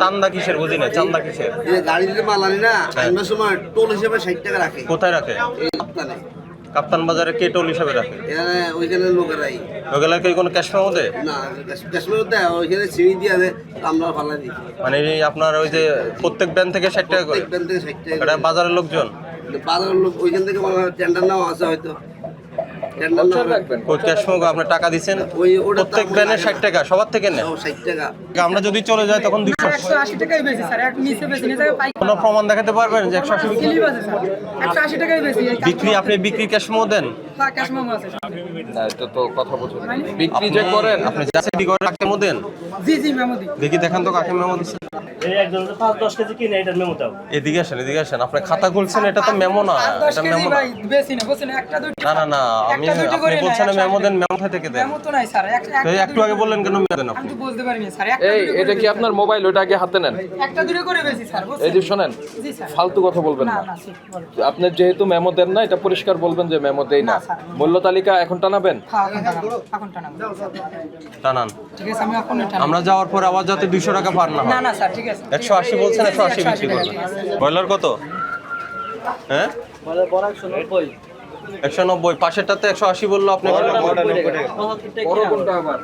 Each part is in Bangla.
চান্দা কিসের বুঝি না, চান্দা কিসের? গাড়ি দিতে মাল আনি না, আনবার সময় টোল হিসেবে 60 টাকা রাখে। কোথায় রাখে? এই কাপ্তানে। কাপ্তান বাজারে কে টোল হিসাবে রাখে? এখানে ওইখানে লোকেরাই। ওগুলা কি কোনো ক্যাশ মেমো দেয়? না, ক্যাশ মেমো দেয়, ওইখানে সিঁড়ি দিয়ে দেয়, আমরা ফালাই দিই। মানে আপনার ওই যে প্রত্যেক ব্যান থেকে 60 টাকা করে? প্রত্যেক ব্যান থেকে 60 টাকা। এটা বাজারের লোকজন? বাজারের লোক ওইখান থেকে টেন্ডার নেওয়া আছে হয়তো। টেন্ডার নেওয়া রাখবেন। কোন ক্যাশ মেমো আপনি টাকা দিবেন? প্রত্যেক ব্যানে 60 টাকা সবার থেকে নেন? 60 টাকা। আমরা যদি চলে যাই তখন 180 টাকাই বেশি স্যার, এক নিচে বেশি নিচে পাই। কোনো প্রমাণ দেখাতে পারবেন যে 180 বিক্রি? কিলি বাজে স্যার, 180 টাকাই বেশি। বিক্রি আপনি বিক্রি ক্যাশ মেমো দেন? হ্যাঁ, ক্যাশ মেমো আছে। না, এটা তো কথা বলছেন। বিক্রি যে করেন আপনি যা সেটি করে কাকে মেমো দেন? জি জি মেমো দিই। দেখি দেখান তো কাকে মেমো দিছেন। এই একজন 5-10 কেজি কিনে এটার মেমো দাও। এদিকে আসেন, এদিকে আসেন। আপনি খাতা খুলছেন, এটা তো মেমো না, 10 এটা কেজি মেমো না। ভাই বেশি না, বুঝছেন? একটা দুইটা। না না না, আমি একটা দুইটা আপনি করে বলছেন না, মেমো দেন, মেমো থেকে দেন। মেমো তো নাই স্যার, তো একটু আগে বললেন কেন মেমো দেন আমি আপনি? তো বলতে পারিনি স্যার। এই এটা কি আপনার মোবাইল? ওটা আগে হাতে নেন। একটা দুইটা করে বেশি স্যার, বুঝছেন? এই যে শোনেন, জি স্যার। ফালতু কথা বলবেন না না। না ঠিক বলেন। আপনি যেহেতু মেমো দেন না, এটা পরিষ্কার বলবেন যে মেমো দেই না। না, স্যার। মূল্য তালিকা এখন টানাবেন। হ্যাঁ, এখন টানাবো। টানান। ঠিক আছে, আমি এখন টানাবো। আমরা যাওয়ার পর আবার যাতে 200 টাকা পার না না হয়। না স্যার, ঠিক আছে। 180 বলছেন, 180 বিক্রি করবেন। ব্রয়লার কত? হ্যাঁ, বলে বড় 190। 190। পাশেরটাতে 180 বললো আপনি। বড় কোনটা আবার?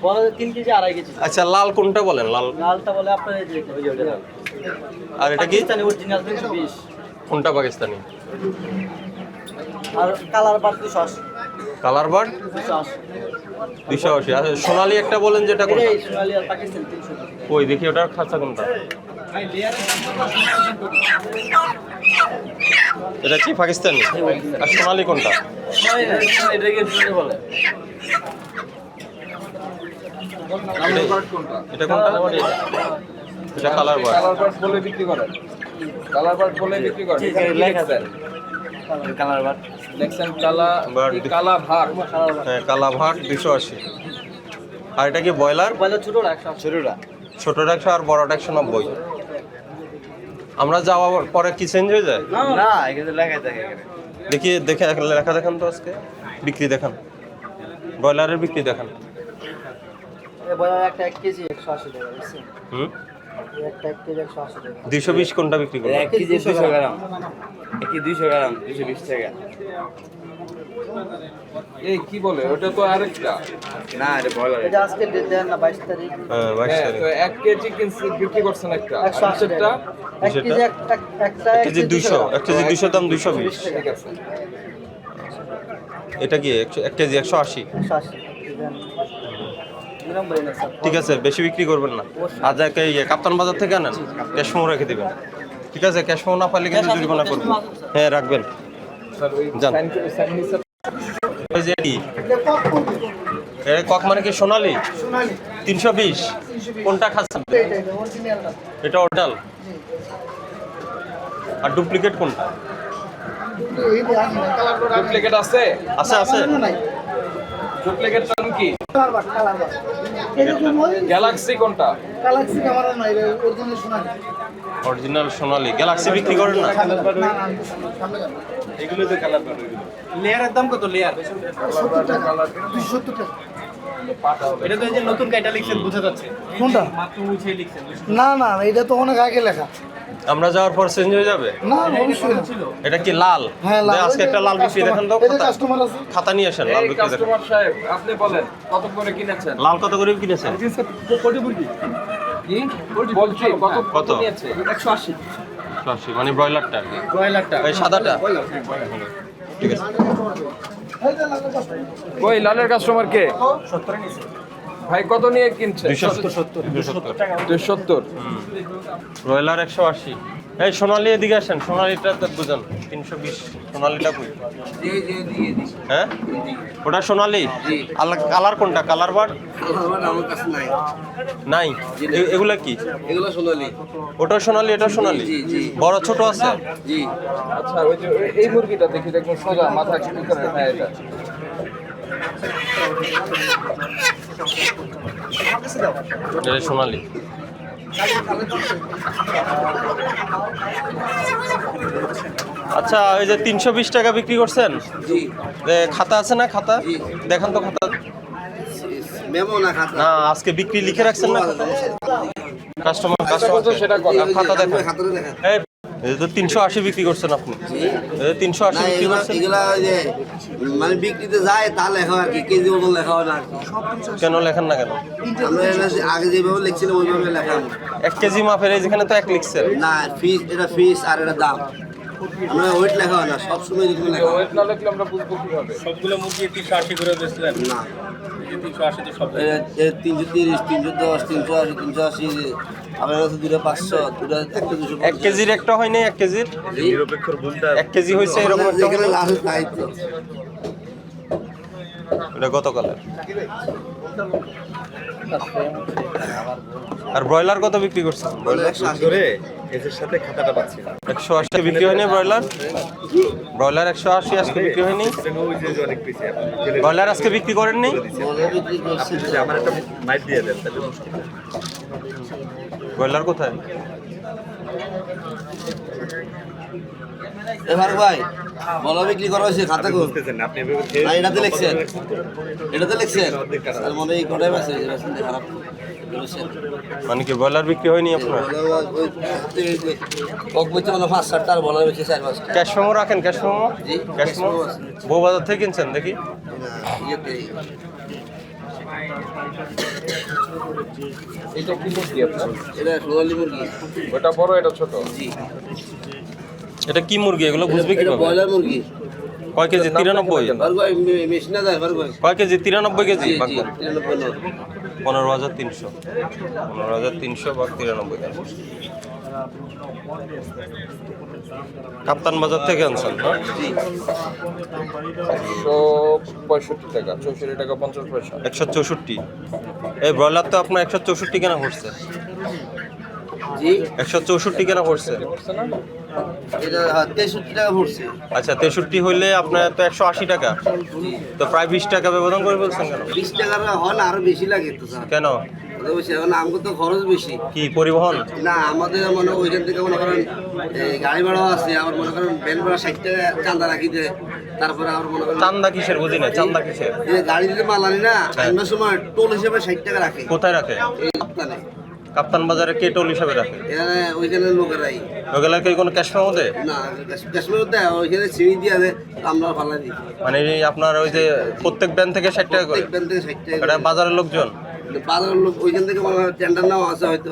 বড় 3 কেজি 2.5 কেজি। আচ্ছা, লাল কোনটা বলেন? লাল। লালটা বলে আপনার এই যে ওই যে ওটা। আর এটা কি? পাকিস্তানি অরিজিনাল 320। কোনটা পাকিস্তানি? আর কালার বাট 280। Colour bird 280। 280। আচ্ছা, সোনালী একটা বলেন, যেটা কোনটা? এই সোনালী আর পাকিস্তানি 300। ওই দেখি ওটার খাঁচা কোনটা? এটা কি পাকিস্তানি? আর সোনালী কোনটা? এটাকে সোনালী বলে। কালার বার্ড কোনটা? এটা কোনটা? এটা কালার বার্ড। কালার বার্ড বলে বিক্রি করেন। কালার বার্ড বলে বিক্রি করেন। ঠিক আছে, লেখা আছে। Colour but. দেখছেন কালা বার্ড। কালা ভাগ। হ্যাঁ, কালা ভাট 280। আর এটা কি ব্রয়লার? বলে ছোটটা 180। ছোটটা। ছোটটা 100 আর বড়টা 190। আমরা যাওয়ার পরে কি চেঞ্জ হয়ে যায়? না, এখানে লেখা থাকে এখানে। দেখি দেখে লেখা দেখান তো আজকে। বিক্রি দেখান, ব্রয়লারের বিক্রি দেখান। এই বলে একটা 1 কেজি 180 টাকা বুঝছেন? হুম, একটা 1 কেজি 180 টাকা। 220 কোনটা বিক্রি করবেন? 1 কেজি 200 গ্রাম। 1 কেজি 200 গ্রাম 220 টাকা। এই কি বলে? ওটা তো আরেকটা। না, এটা বয়লার। এটা আজকে ডেট দেন না 22 তারিখ। হ্যাঁ, 22 হ্যাঁ, তারিখ। তো 1 কেজি কিনছি বিক্রি করছেন একটা। 180 আরেকটা টাকা। 1 কেজি একটা 1 কেজি 200, 1 কেজি 200 দাম 220। ঠিক আছে। এটা কি 1 কেজি 180? 180 দেন। 2 নম্বরে না স্যার। ঠিক আছে, বেশি বিক্রি করবেন না। আর যাকে কাপ্তান বাজার থেকে আনেন, ক্যাশ মেমো রেখে দিবেন। ঠিক আছে, ক্যাশ মেমো না পাইলে কিন্তু জরিমানা করবেন। হ্যাঁ, রাখবেন। স্যার ওই যান। সাইন নিচে ওই যে কি এটা কক মানে কি? সোনালী 320। কোনটা খাচ্ছেন? এটা অরিজিনাল। আর ডুপ্লিকেট কোনটা? ডুপ্লিকেট আছে? আছে আছে। ডুপ্লিকেট চান কি? গ্যালাক্সি কোনটা? অরিজিনাল সোনালী। গ্যালাক্সি বিক্রি করেন না? এগুলো তো কালার বাট। লেয়ারের দাম কত? লেয়ার 270 টাকা। এটা তো এই যে নতুন কাইটা লিখছেন, বোঝা যাচ্ছে। কোনটা? মাত্র উঠে লিখছেন। না না, এটা তো অনেক আগে লেখা। আমরা যাওয়ার পর চেঞ্জ হয়ে যাবে? না, অবশ্যই না। এটা কি লাল? হ্যাঁ, লাল। আজকে একটা লাল বিক্রি দেখান তো। এই যে খাতা। কাস্টমার আছে। খাতা নিয়ে আসেন, লাল এই বিক্রি দেখান। কাস্টমার সাহেব, আপনি বলেন কত করে কিনেছেন? লাল কত করে কিনেছেন? কি বলছি কত কত? কত নিয়েছে? 180 180 মানে ব্রয়লারটা। ব্রয়লারটা। এই সাদাটা? ঠিক আছে। ওই লালের কাস্টমার কে? ভাই কত নিয়ে কিনছে? 270। ব্রয়লার 180। এই সোনালী এদিকে আসেন, সোনালীটা তো বুঝান। 320 সোনালীটা কই? হ্যাঁ, ওটা সোনালী। কালার কোনটা? কালার বার্ড আমার আমার কাছে নাই। নাই। এগুলা কি? এগুলো সোনালী। ওটা সোনালী, এটা সোনালী। জি, জি। বড় ছোট আছে? জি। আচ্ছা ওই যে এই মুরগিটা দেখি দেখুন সোজা মাথা কি করে। হ্যাঁ এটা এটা সোনালী। আচ্ছা, ওই যে 320 টাকা বিক্রি করছেন, জি। খাতা আছে না? খাতা জি। দেখান তো খাতা। মেমো না খাতা। না, আজকে বিক্রি লিখে রাখছেন না? কাস্টমার সেটা কত? খাতা দেখেন। খাতাটা দেখা এই এই তো 380 বিক্রি করছেন আপনি। এই 380 না বিক্রি এগুলা করছেন এগুলা ওই যে মানে বিক্রিতে যায় তা লেখা হয় আর কি কেজি ওজন লেখা হয় না আর কি। কেন লেখেন না কেন? আমরা এটা আগে যেভাবে লিখছিলাম ওইভাবে লেখা হয় না। 1 কেজি মাপের এই যেখানে তো 1 লিখছেন। না ফিস এটা ফিস আর এটা দাম আমরা ওয়েট লেখা হয় না সবসময় এরকম লেখা হয় ওয়েট না লিখলে আমরা বুঝবো কিভাবে? সবগুলো মুরগি 380 করে বেচলেন না 380 তো সব 330 310 380 380 আপনার কাছে দুটো 500 দুটো একটা 200 1 কেজির একটা হয় নাই 1 কেজির? 1 কেজি হইছে এরকম একটা যেখানে হয় নাই? লাস্ট তাই তো এটা গতকালের। আর ব্রয়লার কত বিক্রি করছেন? ব্রয়লার 180 বিক্রি হয়নি ব্রয়লার? ব্রয়লার 180 আজকে বিক্রি হয়নি? ব্রয়লার আজকে বিক্রি করেননি? বলে বিক্রি করছে ব্রয়লার কোথায়? এবার ভাই বলা বিক্রি করা হয়েছে খাতা কো না এটাতে লিখছেন এটাতে লিখছেন আর মনে এই কোটায় আছে রাসন খারাপ বলেছেন মানে কি ব্রয়লার বিক্রি হয়নি আপনার? কক বলছে মানে 5-7 টার বলা হয়েছে 4-5 ক্যাশ মেমো রাখেন, ক্যাশ মেমো? জি, ক্যাশ cash মেমো memo আছে। বউ বাজার থেকে কিনছেন দেখি। ইয়েতে এটা কি মুরগি আপনার? এটা সোনালী মুরগি ওটা বড় এটা ছোট? জি এটা কি মুরগি এগুলো বুঝবে এটা কিভাবে? ব্রয়লার মুরগি কয় কেজি? 93। ভাই মেশিনা যায় ভাই কয় কেজি? 93 কেজি। জি বাঘ জি 93 15,300 15,300 বাঘ 93। কাপ্তান বাজার থেকে আনছেন না? জি 165 টাকা, 64 টাকা 50 পয়সা। 164 এই ব্রয়লার তো আপনার 164 কেনা পড়ছে। জি 164 কেনা পড়ছে। বুঝছে না? এটা 63 টাকা পড়ছে আচ্ছা 63 হইলে আপনার তো 180 টাকা, তো প্রায় 20 টাকা ব্যবধান করে বলছেন কেন? 20 টাকার হয় না আরো বেশি লাগে তো স্যার কেন? এখন আমাকে তো খরচ বেশি কি পরিবহন? না আমাদের মনে ওইখান থেকে মনে করেন এই গাড়ি ভাড়াও আছে আবার মনে করেন ভ্যান ভাড়া 60 টাকা চাঁদা রাখি দেয় তারপরে আবার মনে করেন চান্দা কিসের বুঝি না, চান্দা কিসের? এই যে গাড়ি দিতে মাল আনি না আনবার সময় টোল হিসেবে 60 টাকা রাখে কোথায় রাখে? এই সপ্তাহে কাপ্তান বাজারে কে টোল হিসাবে রাখে? এখানে ওইখানে লোকেরাই ওগুলা কি কোনো ক্যাশ মেমো দেয়? না কাশ্মীর দেয় ওইখানে সিঁড়ি দিয়ে দেয় আমরা ফালাই দিই মানে এই আপনার ওই যে প্রত্যেক ব্যান থেকে 60 টাকা করে? দেখবেন থেকে 60 টাকা এটা বাজারের লোকজন? বাজারের লোক ওইখান থেকে মনে হয় টেন্ডার নেওয়া আছে হয়তো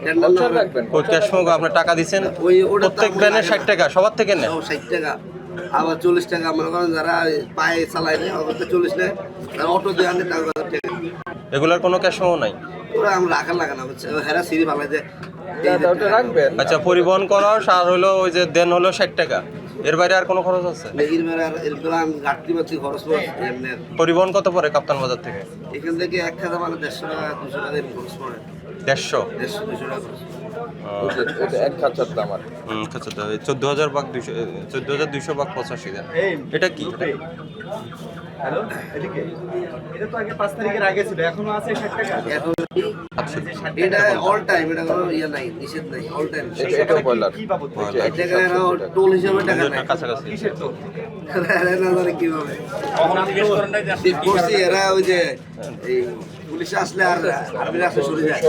টেন্ডার বলছেন নেওয়া রাখবেন। ওই ক্যাশ মেমো আপনি টাকা দিচ্ছেন ওটা প্রত্যেক ব্যানে 60 টাকা সবার থেকে নেয়? 60 টাকা আবার 40 টাকা মনে করেন যারা পায়ে চালায় নেয় ওদের 40 নেয় আর অটো দিয়ে আনতে টাকা টাকা এগুলার কোনো ক্যাশ মেমো নাই? ওরা আমরা রাখার লাগে না বুঝছে হেরা সিঁড়ি ফালাই দেয় ওটা রাখবেন। আচ্ছা পরিবহন খরচ আর হলো ওই যে দেন হলো 60 টাকা, এর বাইরে আর কোনো খরচ আছে? এর মেরে আর এরপর আমি ঘাটতি পাচ্ছি খরচ পড়ে এমনি আর। পরিবহন কত পড়ে কাপ্তান বাজার থেকে? এখান থেকে এক খাতা মানে 150 টাকা 200 টাকা এরকম খরচ পড়ে 150? 150 200 টাকা খরচ পড়ে। এটা এক খাঁচার দাম আর। আচ্ছা তো 14,000 ভাগ 200 14,200 ভাগ 85 দেন। এটা কি? হ্যালো এদিকে এটা তো আগে 5 তারিখের আগে ছিল এখনো আছে 60 টাকা এখন আচ্ছা এটা অল টাইম এটা কোনো ইয়ে নাই নিষেধ নাই অল টাইম এটাও ব্রয়লার। কি বাবদ এই টাকা এরা টোল হিসাবে টাকা নাই কাছাকাছি। কিসের তো এরা না জানে কিভাবে কখন আপনি জিজ্ঞেস করেন নাই যে করছি এরা ওই যে এই পুলিশ আসলে আর আর্মিরা আসলে সরে যায়